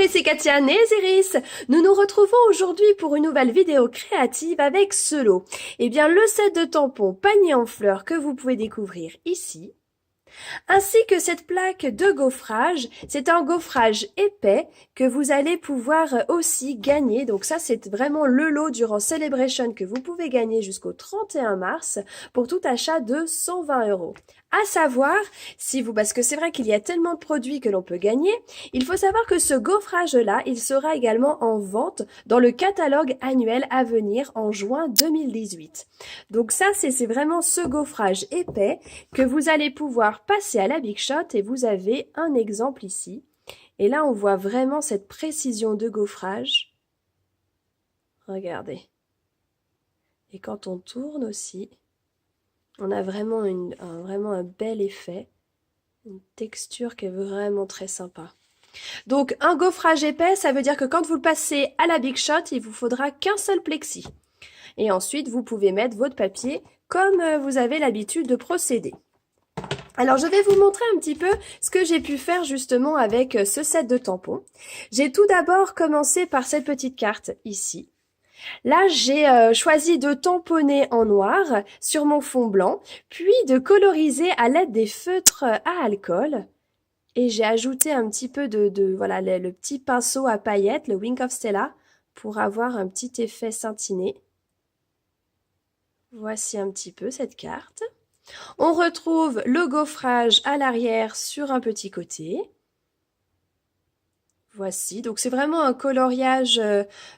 ici Katia Néziris. Nous nous retrouvons aujourd'hui pour une nouvelle vidéo créative avec ce lot. Eh bien, le set de tampons panier en fleurs que vous pouvez découvrir ici, ainsi que cette plaque de gaufrage. C'est un gaufrage épais que vous allez pouvoir aussi gagner. Donc ça, c'est vraiment le lot durant Celebration que vous pouvez gagner jusqu'au 31 mars pour tout achat de 120 €. À savoir, parce que c'est vrai qu'il y a tellement de produits que l'on peut gagner, il faut savoir que ce gaufrage-là, il sera également en vente dans le catalogue annuel à venir en juin 2018. Donc ça, c'est vraiment ce gaufrage épais que vous allez pouvoir passer à la Big Shot et vous avez un exemple ici. Et là, on voit vraiment cette précision de gaufrage. Regardez. Et quand on tourne aussi, on a vraiment un bel effet, une texture qui est vraiment très sympa. Donc un gaufrage épais, ça veut dire que quand vous le passez à la Big Shot, il vous faudra qu'un seul plexi. Et ensuite, vous pouvez mettre votre papier comme vous avez l'habitude de procéder. Alors, je vais vous montrer un petit peu ce que j'ai pu faire justement avec ce set de tampons. J'ai tout d'abord commencé par cette petite carte ici. Là, j'ai choisi de tamponner en noir sur mon fond blanc, puis de coloriser à l'aide des feutres à alcool. Et j'ai ajouté un petit peu voilà, le petit pinceau à paillettes, le Wink of Stella, pour avoir un petit effet scintiné. Voici un petit peu cette carte. On retrouve le gaufrage à l'arrière sur un petit côté. Voici, donc c'est vraiment un coloriage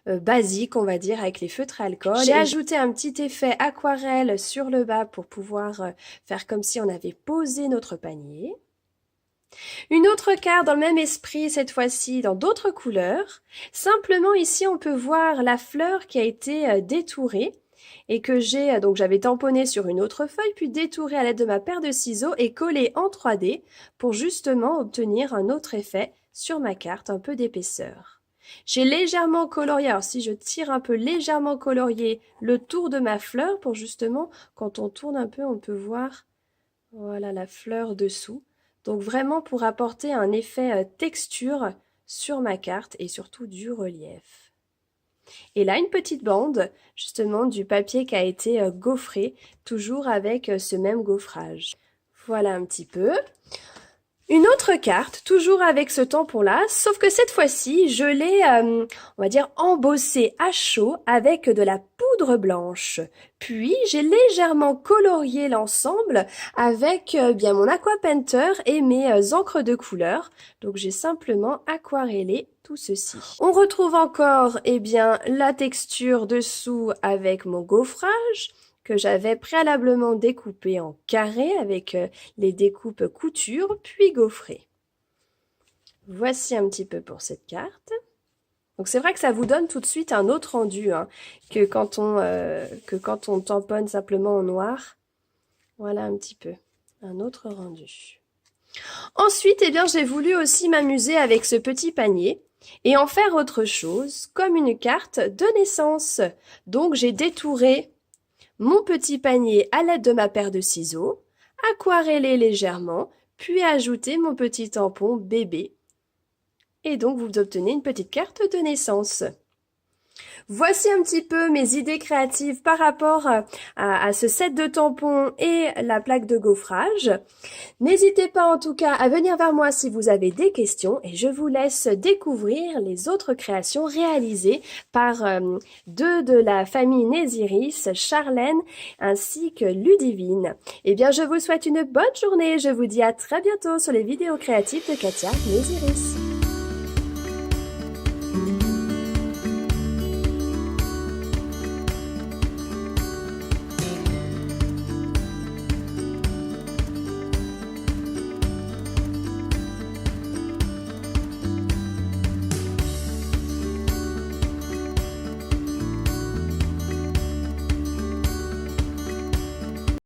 basique, on va dire, avec les feutres à alcool. J'ai ajouté un petit effet aquarelle sur le bas pour pouvoir faire comme si on avait posé notre panier. Une autre carte dans le même esprit, cette fois-ci dans d'autres couleurs. Simplement ici, on peut voir la fleur qui a été détourée et que j'avais tamponné sur une autre feuille, puis détouré à l'aide de ma paire de ciseaux et collé en 3D pour justement obtenir un autre effet sur ma carte, un peu d'épaisseur. J'ai légèrement colorié, alors si je tire un peu légèrement colorié le tour de ma fleur pour justement, quand on tourne un peu, on peut voir, voilà, la fleur dessous. Donc vraiment pour apporter un effet texture sur ma carte et surtout du relief. Et là, une petite bande, justement, du papier qui a été gaufré, toujours avec ce même gaufrage. Voilà un petit peu. Une autre carte, toujours avec ce tampon-là, sauf que cette fois-ci, je l'ai, on va dire, embossé à chaud avec de la poudre blanche. Puis, j'ai légèrement colorié l'ensemble avec bien mon aqua painter et mes encres de couleur. Donc, j'ai simplement aquarellé tout ceci. On retrouve encore, bien, la texture dessous avec mon gaufrage que j'avais préalablement découpé en carré avec les découpes couture, puis gaufré. Voici un petit peu pour cette carte. Donc c'est vrai que ça vous donne tout de suite un autre rendu que quand on tamponne simplement en noir. Voilà un petit peu un autre rendu. Ensuite, j'ai voulu aussi m'amuser avec ce petit panier et en faire autre chose, comme une carte de naissance. Donc j'ai détouré mon petit panier à l'aide de ma paire de ciseaux, aquarellé légèrement, puis ajouter mon petit tampon bébé. Et donc, vous obtenez une petite carte de naissance. Voici un petit peu mes idées créatives par rapport à ce set de tampons et la plaque de gaufrage. N'hésitez pas en tout cas à venir vers moi si vous avez des questions et je vous laisse découvrir les autres créations réalisées par deux de la famille Néziris, Charlène ainsi que Ludivine. Eh bien, je vous souhaite une bonne journée. Je vous dis à très bientôt sur les vidéos créatives de Katia Néziris.